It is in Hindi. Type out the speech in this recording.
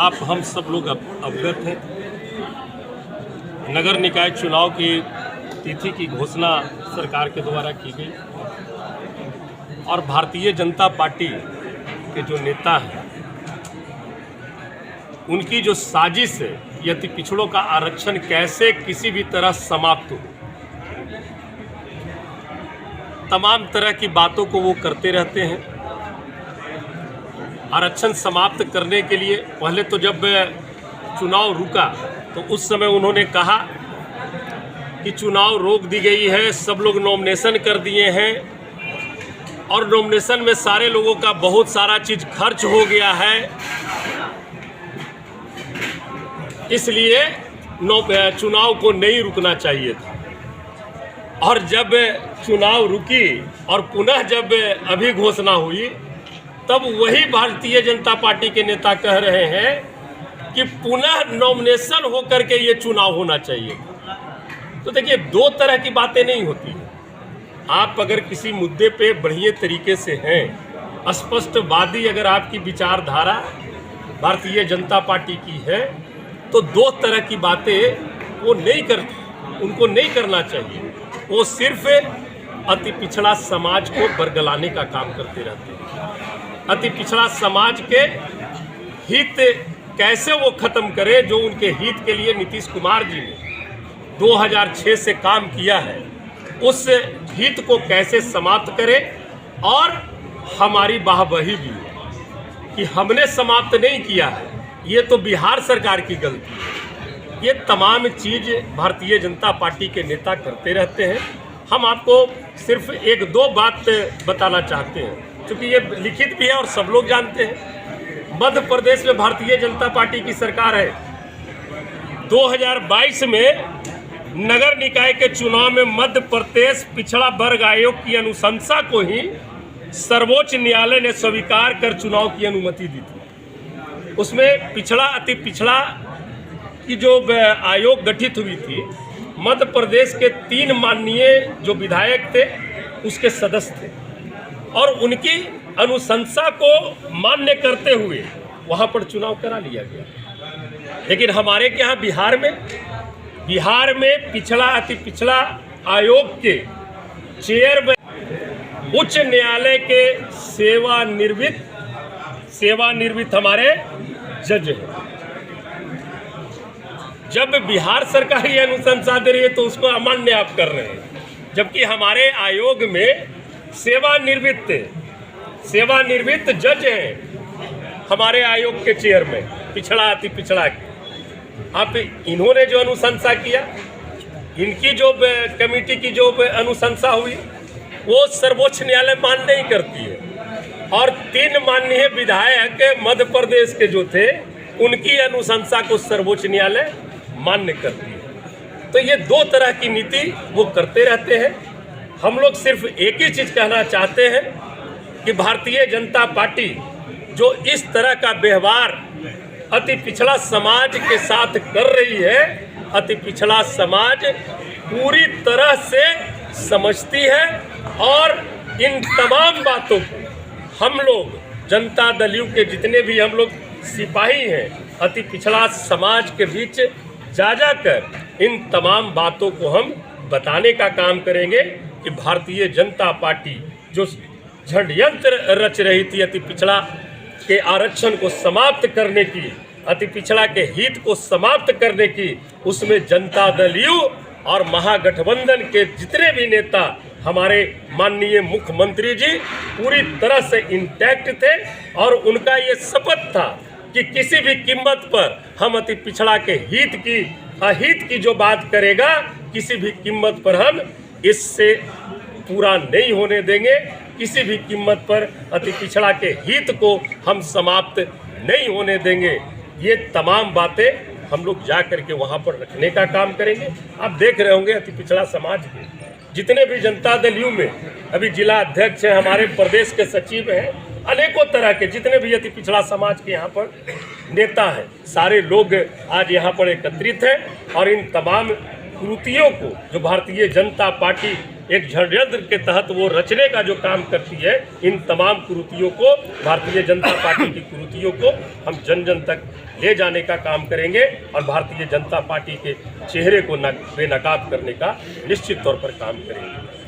आप हम सब लोग अवगत हैं। नगर निकाय चुनाव की तिथि की घोषणा सरकार के द्वारा की गई और भारतीय जनता पार्टी के जो नेता हैं उनकी जो साजिश है यदि पिछड़ों का आरक्षण कैसे किसी भी तरह समाप्त हो, तमाम तरह की बातों को वो करते रहते हैं। आरक्षण समाप्त करने के लिए पहले तो जब चुनाव रुका तो उस समय उन्होंने कहा कि चुनाव रोक दी गई है, सब लोग नॉमिनेशन कर दिए हैं और नॉमिनेशन में सारे लोगों का बहुत सारा चीज़ खर्च हो गया है, इसलिए चुनाव को नहीं रुकना चाहिए था। और जब चुनाव रुकी और पुनः जब अभी घोषणा हुई तब वही भारतीय जनता पार्टी के नेता कह रहे हैं कि पुनः नॉमिनेशन होकर के ये चुनाव होना चाहिए। तो देखिए, दो तरह की बातें नहीं होती हैं। आप अगर किसी मुद्दे पे बढ़िया तरीके से हैं, स्पष्टवादी अगर आपकी विचारधारा भारतीय जनता पार्टी की है, तो दो तरह की बातें वो नहीं करती, उनको नहीं करना चाहिए। वो सिर्फ अति पिछड़ा समाज को बरगलाने का काम करते रहते हैं। अति पिछड़ा समाज के हित कैसे वो खत्म करे, जो उनके हित के लिए नीतीश कुमार जी ने 2006 से काम किया है, उस हित को कैसे समाप्त करे। और हमारी वाहवाही भी कि हमने समाप्त नहीं किया है, ये तो बिहार सरकार की गलती है। ये तमाम चीज़ भारतीय जनता पार्टी के नेता करते रहते हैं। हम आपको सिर्फ एक दो बात बताना चाहते हैं, क्योंकि ये लिखित भी है और सब लोग जानते हैं। मध्य प्रदेश में भारतीय जनता पार्टी की सरकार है। 2022 में नगर निकाय के चुनाव में मध्य प्रदेश पिछड़ा वर्ग आयोग की अनुशंसा को ही सर्वोच्च न्यायालय ने स्वीकार कर चुनाव की अनुमति दी थी। उसमें पिछड़ा अति पिछड़ा की जो आयोग गठित हुई थी, मध्य प्रदेश के 3 माननीय जो विधायक थे उसके सदस्य थे और उनकी अनुशंसा को मान्य करते हुए वहाँ पर चुनाव करा लिया गया। लेकिन हमारे के यहाँ बिहार में पिछड़ा अति पिछड़ा आयोग के चेयरमैन उच्च न्यायालय के सेवानिवृत्त हमारे जज हैं। जब बिहार सरकार ये अनुशंसा दे रही है तो उसको अमान्य आप कर रहे हैं, जबकि हमारे आयोग में सेवानिवृत्त जज हैं हमारे आयोग के चेयरमैन पिछड़ा अति पिछड़ा के। आप इन्होंने जो अनुशंसा किया, इनकी जो कमेटी की जो अनुशंसा हुई वो सर्वोच्च न्यायालय मान्य नहीं करती है। और 3 माननीय विधायक मध्य प्रदेश के जो थे उनकी अनुशंसा को सर्वोच्च न्यायालय मान्य करती है। तो ये दो तरह की नीति वो करते रहते हैं। हम लोग सिर्फ एक ही चीज़ कहना चाहते हैं कि भारतीय जनता पार्टी जो इस तरह का व्यवहार अति पिछड़ा समाज के साथ कर रही है, अति पिछड़ा समाज पूरी तरह से समझती है और इन तमाम बातों को हम लोग जनता दल यू के जितने भी हम लोग सिपाही हैं, अति पिछड़ा समाज के बीच जा कर इन तमाम बातों को हम बताने का काम करेंगे कि भारतीय जनता पार्टी जो षड्यंत्र रच रही थी अति पिछड़ा के आरक्षण को समाप्त करने की, अति पिछड़ा के हित को समाप्त करने की, उसमें जनता दल यू और महागठबंधन के जितने भी नेता, हमारे माननीय मुख्यमंत्री जी पूरी तरह से इंटैक्ट थे और उनका ये शपथ था कि किसी भी कीमत पर हम अति पिछड़ा के अहित की जो बात करेगा, किसी भी कीमत पर हम इससे पूरा नहीं होने देंगे। किसी भी कीमत पर अति पिछड़ा के हित को हम समाप्त नहीं होने देंगे। ये तमाम बातें हम लोग जा करके वहाँ पर रखने का काम करेंगे। आप देख रहे होंगे अति पिछड़ा समाज के जितने भी जनता दल यू में अभी जिला अध्यक्ष हैं, हमारे प्रदेश के सचिव हैं, अनेकों तरह के जितने भी अति पिछड़ा समाज के यहाँ पर नेता हैं, सारे लोग आज यहाँ पर एकत्रित हैं और इन तमाम कृतियों को जो भारतीय जनता पार्टी एक षड्यंत्र के तहत वो रचने का जो काम करती है, इन तमाम कुरीतियों को, भारतीय जनता पार्टी की कुरीतियों को हम जन जन तक ले जाने का काम करेंगे और भारतीय जनता पार्टी के चेहरे को बेनकाब करने का निश्चित तौर पर काम करेंगे।